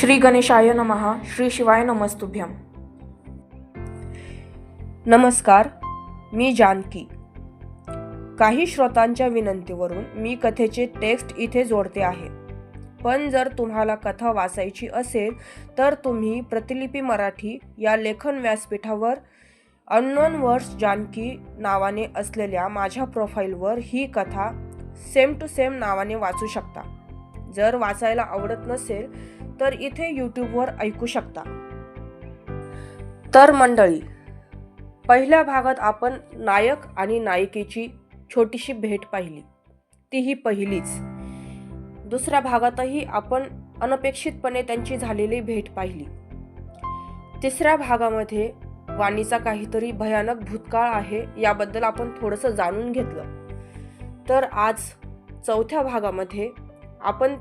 श्री गणेशाय नमः. श्री शिवाय नमस्तुभ्यम. नमस्कार, मी जानकी. काही श्रोतांच्या विनंतीवरून मी कथेचे टेक्स्ट इथे जोडते आहे. पण जर तुम्हाला कथा वाचायची असेल तर तुम्ही प्रतिलिपी मराठी या लेखन व्यासपीठावर अननोन वर्ड्स जानकी नावाने असलेल्या माझ्या प्रोफाईलवर ही कथा सेम टू सेम नावाने वाचू शकता. जर वाचायला आवडत नसेल तर इथे यूट्यूबवर ऐकू शकता. तर मंडळी, पहिल्या भागात आपण नायक आणि नायिकेची छोटीशी भेट पाहिली, तीही पहिलीच. दुसऱ्या भागातही आपण अनपेक्षितपणे त्यांची झालेली भेट पाहिली. तिसऱ्या भागामध्ये वाणीचा काहीतरी भयानक भूतकाळ आहे याबद्दल आपण थोडंसं जाणून घेतलं. तर आज चौथ्या भागामध्ये आपण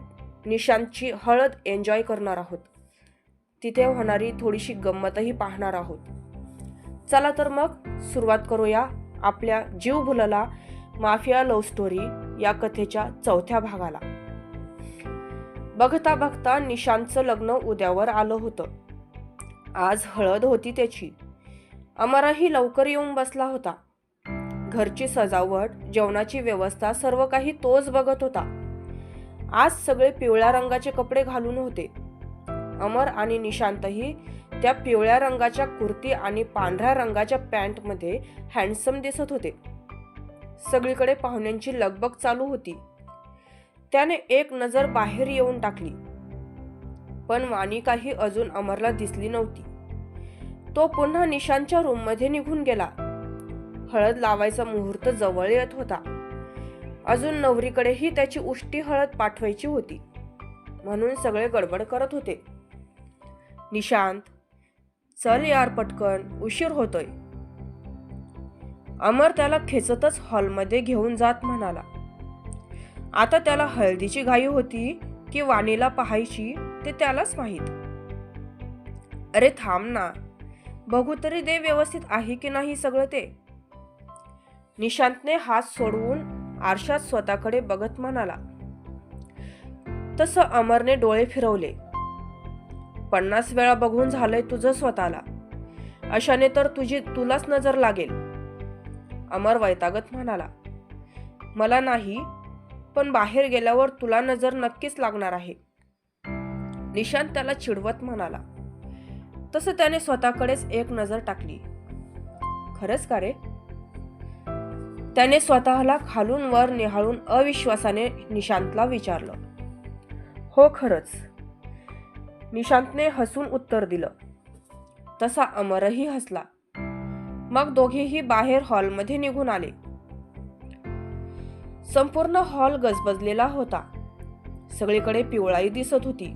निशांतची हळद एन्जॉय करणार आहोत. तिथे होणारी थोडीशी गंमतही पाहणार आहोत. चला तर मग सुरुवात करूया आपल्या जीव भुलला माफिया लव्ह स्टोरी या कथेच्या चौथ्या भागाला. बघता बघता निशांतचं लग्न उद्यावर आलं होतं. आज हळद होती त्याची. अमरही लवकर येऊन बसला होता. घरची सजावट, जेवणाची व्यवस्था सर्व काही तोच बघत होता. आज सगळे पिवळ्या रंगाचे कपडे घालून होते. अमर आणि निशांतही त्या पिवळ्या रंगाच्या कुर्ती आणि पांढऱ्या रंगाच्या पॅन्टमध्ये हँडसम दिसत होते. सगळीकडे पाहुण्यांची लगबग चालू होती. त्याने एक नजर बाहेर येऊन टाकली, पण वाणी काही अजून अमरला दिसली नव्हती. तो पुन्हा निशांतच्या रूममध्ये निघून गेला. हळद लावायचा मुहूर्त जवळ येत होता. अजून नवरीकडेही त्याची उष्टी हळद पाठवायची होती, म्हणून सगळे गडबड करत होते. निशांत, चल यार पटकन, उशीर होतोय. अमर त्याला खेचतच हॉलमध्ये घेऊन जात म्हणाला. आता त्याला हळदीची घाई होती की वाणीला पाहायची ते त्यालाच माहीत. अरे थांब ना, बघू तरी दे व्यवस्थित आहे की नाही सगळं ते. निशांतने हात सोडवून आरशात स्वतःकडे बघत म्हणाला. तसं अमरने डोळे फिरवले. 50 वेळा बघून झालंय तुझं स्वतःला. अशाने तर तुलाच नजर लागेल. अमर वैतागत म्हणाला. मला नाही, पण बाहेर गेल्यावर तुला नजर नक्कीच लागणार आहे. निशांत त्याला चिडवत म्हणाला. तसं त्याने स्वतःकडेच एक नजर टाकली. खरंच का रे? त्याने स्वतःला खालून वर निहाळून अविश्वासाने निशांतला विचारलं. हो खरंच, निशांतने हसून उत्तर दिलं. तसा अमरही हसला. मग दोघेही बाहेर हॉलमध्ये निघून आले. संपूर्ण हॉल गजबजलेला होता. सगळीकडे पिवळाई दिसत होती.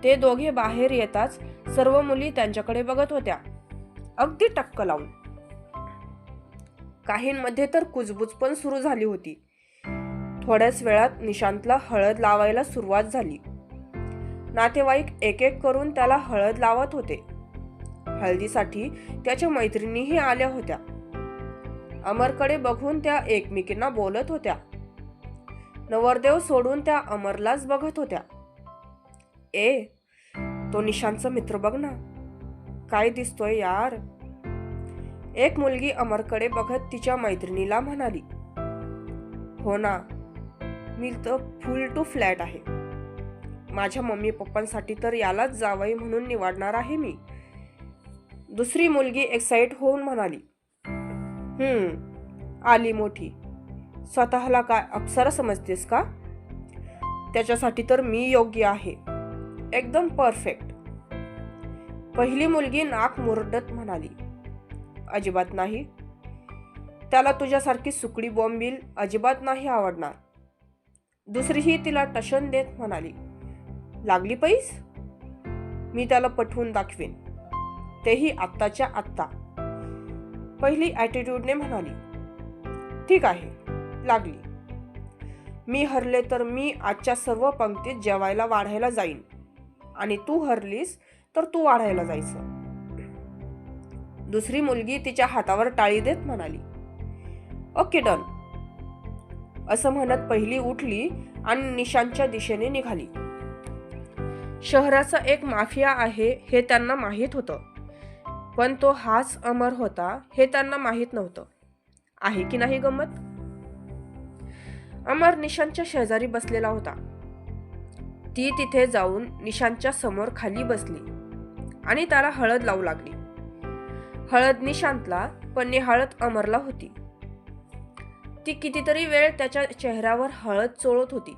ते दोघे बाहेर येताच सर्व मुली त्यांच्याकडे बघत होत्या, अगदी टक्क लावून. काहींमध्ये तर कुजबुज पण सुरू झाली होती. थोड्याच वेळात निशांतला हळद लावायला सुरुवात झाली. नातेवाईक एक एक करून त्याला हळद लावत होते. हळदीसाठी त्याच्या मैत्रिणीही आल्या होत्या. अमरकडे बघून त्या एकमेकींना बोलत होत्या. नवरदेव सोडून त्या अमरलाच बघत होत्या. ए, तो निशांतचा मित्र बघ ना, काय दिसतोय यार. एक मुलगी अमरकडे बघत तिच्या मैत्रिणीला म्हणाली. हो ना, मी तर फुल टू फ्लॅट आहे. माझ्या मम्मी पप्पांसाठी तर यालाच जावई म्हणून निवडणार आहे मी. दुसरी मुलगी एक्साइट होऊन म्हणाली. आली मोठी. स्वतःला काय अप्सरा समजतेस का? त्याच्यासाठी तर मी योग्य आहे, एकदम परफेक्ट. पहिली मुलगी नाक मुरडत म्हणाली. अजिबात नाही. त्याला तुझ्यासारखी सुकडी बॉम्बिल अजिबात नाही आवडणार. दुसरीही तिला टशन देत म्हणाली. लागली पैस? मी त्याला पटवून दाखवीन, तेही आत्ताच्या आत्ता. पहिली ॲटिट्यूडने म्हणाली. ठीक आहे, लागली. मी हरले तर मी आजच्या सर्व पंक्तीत जेवायला वाढायला जाईन, आणि तू हरलीस तर तू वाढायला जायचं. दुसरी मुलगी तिच्या हातावर टाळी देत म्हणाली. Okay done. असं म्हणत पहिली उठली आणि निशांतच्या दिशेने निघाली. शहराचा एक माफिया आहे हे त्यांना माहीत होतं, पण तो हाच अमर होता हे त्यांना माहीत नव्हतं. आहे की नाही गंमत? अमर निशांतच्या शेजारी बसलेला होता. ती तिथे जाऊन निशांतच्या समोर खाली बसली आणि त्याला हळद लावू लागली. हळद निशांतला पण निहाळत अमरला होती. ती कितीतरी वेळ त्याच्या चेहऱ्यावर हळद चोळत होती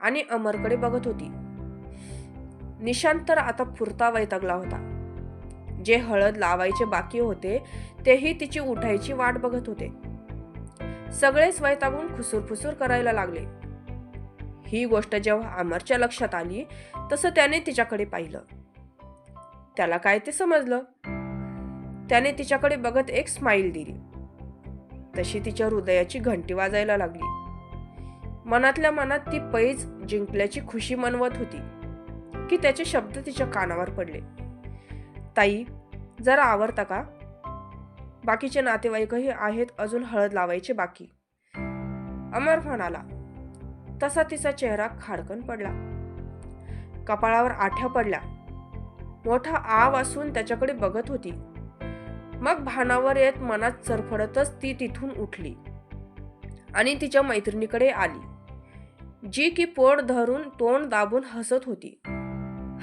आणि अमरकडे बघत होती. निशांत तर आता पुरता वैतागला होता. जे हळद लावायचे बाकी होते तेही तिची उठायची वाट बघत होते. सगळेच वैतागून खुसूरफुसूर करायला लागले. ही गोष्ट जेव्हा अमरच्या लक्षात आली तसं त्याने तिच्याकडे पाहिलं. त्याला काय ते समजलं. त्याने तिच्याकडे बघत एक स्माईल दिली. तशी तिच्या हृदयाची घंटी वाजायला लागली. मनातल्या मनात ती पैज जिंकल्याची खुशी मनवत होती की त्याचे शब्द तिच्या कानावर पडले. ताई, जरा आवरता का? बाकीचे नातेवाईकही आहेत अजून हळद लावायचे बाकी, अमर म्हणाला. तसा तिचा चेहरा खाडकन पडला. कपाळावर आठ्या पडल्या. मोठा आव असून त्याच्याकडे बघत होती. मग भानावर येत मनात चरफडतच ती तिथून उठली आणि तिच्या मैत्रिणीकडे आली, जी की पोट धरून तोंड दाबून हसत होती.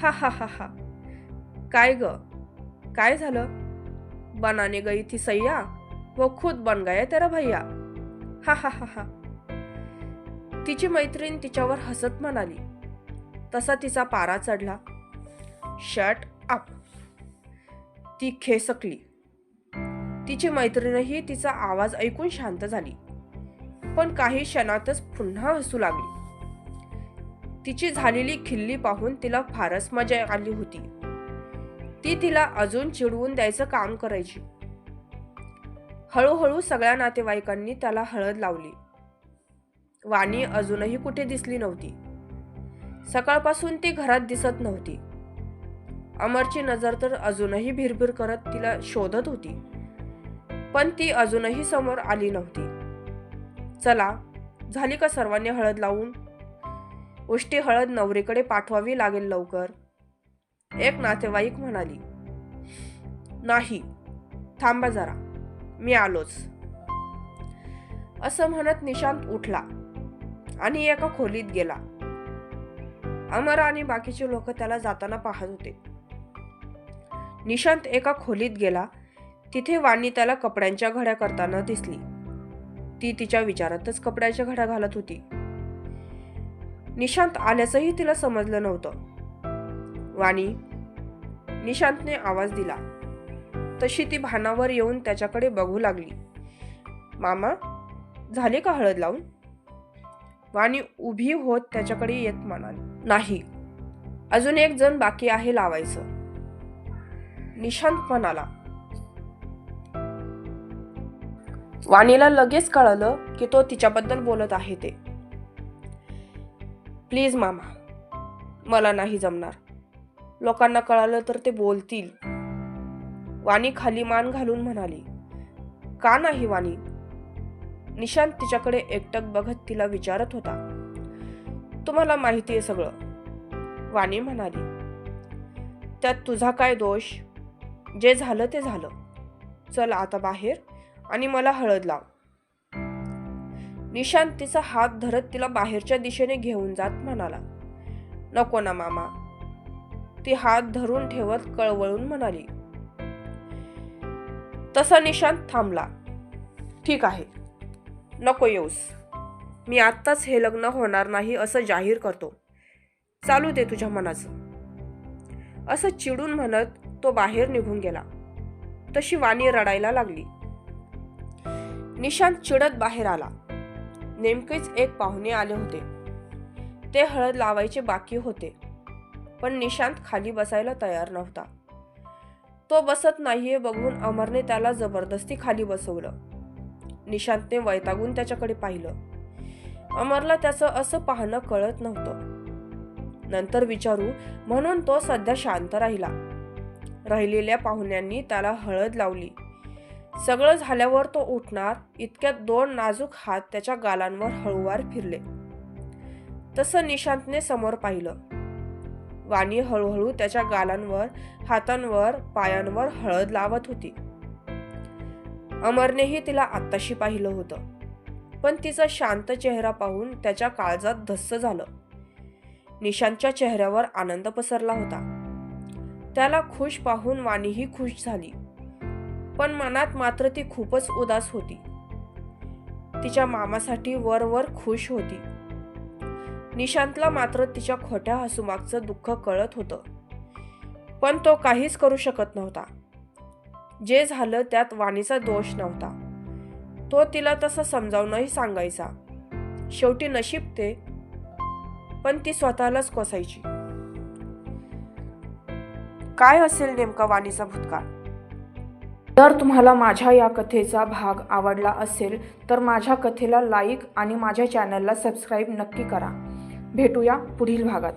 हा हा हा हा, काय ग, काय झालं? बनाने गई थी सैया, वो खुद बन गया तेरा भैया. हा हा हा हा. तिची मैत्रीण तिच्यावर हसत म्हणाली. तसा तिचा पारा चढला. Shut up. ती खेसकली. तिची मैत्रीणही तिचा आवाज ऐकून शांत झाली, पण काही क्षणातच पुन्हा हसू लागली. तिची झालेली खिल्ली पाहून तिला फारच मजा आली होती. ती तिला अजून चिडवून द्यायचं काम करायची. हळूहळू सगळ्या नातेवाईकांनी त्याला हळद लावली. वाणी अजूनही कुठे दिसली नव्हती. सकाळपासून ती घरात दिसत नव्हती. अमरची नजर तर अजूनही भिरभिर करत तिला शोधत होती, पण ती अजूनही समोर आली नव्हती. चला, झाली का सर्वांनी हळद लावून? उष्टी हळद नवरीकडे पाठवावी लागेल लवकर, एक नातेवाईक म्हणाली. नाही, थांबा जरा, मी आलोच, असं म्हणत निशांत उठला आणि एका खोलीत गेला. अमर आणि बाकीचे लोक त्याला जाताना पाहत होते. निशांत एका खोलीत गेला. तिथे वाणी त्याला कपड्यांच्या घड्या करताना दिसली. ती तिच्या विचारातच कपड्याच्या घड्या घालत होती. निशांत आल्याचंही तिला समजलं नव्हतं. वाणी, निशांतने आवाज दिला. तशी ती भानावर येऊन त्याच्याकडे बघू लागली. मामा, झाले का हळद लावून? वाणी उभी होत त्याच्याकडे येत म्हणाली. नाही, अजून एक जण बाकी आहे लावायचं, निशांत म्हणाला. वाणीला लगेच कळलं की तो तिच्याबद्दल बोलत आहे ते. प्लीज मामा, मला नाही जमणार, लोकांना कळालं तर ते बोलतील, वाणी खाली मान घालून म्हणाली. का नाही वाणी? निशांत तिच्याकडे एकटक बघत तिला विचारत होता. तुम्हाला माहिती आहे सगळं, वाणी म्हणाली. त्यात तुझा काय दोष? जे झालं ते झालं. चल आता बाहेर आणि मला हळद लाव. निशांत तिचा हात धरत तिला बाहेरच्या दिशेने घेऊन जात म्हणाला. नको ना मामा, ती हात धरून ठेवत कळवळून म्हणाली. तसा निशांत थांबला. ठीक आहे, नको येऊस, मी आत्ताच हे लग्न होणार नाही असं जाहीर करतो, चालू दे तुझ्या मनाचं, असं चिडून म्हणत तो बाहेर निघून गेला. तशी वाणी रडायला लागली. निशांत चिडत बाहेर आला. नेमकेच एक पाहुणे आले होते. ते हळद लावायचे बाकी होते, पण निशांत खाली बसायला तयार नव्हता. तो बसत नाहीये बघून अमरने त्याला जबरदस्ती खाली बसवलं. निशांतने वैतागून त्याच्याकडे पाहिलं. अमरला त्याचं असं पाहणं कळत नव्हतं. नंतर विचारू म्हणून तो सध्या शांत राहिला. राहिलेल्या पाहुण्यांनी त्याला हळद लावली. सगळं झाल्यावर तो उठणार इतक्यात दोन नाजूक हात त्याच्या गालांवर हळूवार फिरले. तसं निशांतने समोर पाहिलं. वाणी हळूहळू त्याच्या गालांवर, हातांवर, पायांवर हळद लावत होती. अमरनेही तिला आत्ताशी पाहिलं होतं, पण तिचा शांत चेहरा पाहून त्याच्या काळजात धस्स झालं. निशांतच्या चेहऱ्यावर आनंद पसरला होता. त्याला खुश पाहून वाणीही खुश झाली, पण मनात मात्र ती खूपच उदास होती. तिच्या मामासाठी वर खुश होती. निशांतला मात्र तिच्या खोट्या हसूमागचं दुःख कळत होतं, पण तो काहीच करू शकत नव्हता. जे झालं त्यात वाणीचा दोष नव्हता. तो तिला तसं समजावूनही सांगायचा. शेवटी नशीब ते, पण ती स्वतःलाच कोसायची. काय असेल नेमका वाणीचा भूतकाळ? जर तुम्हाला माझ्या या कथेचा भाग आवडला असेल तर माझ्या कथेला लाईक आणि माझ्या चॅनलला सबस्क्राईब नक्की करा. भेटूया पुढील भागात.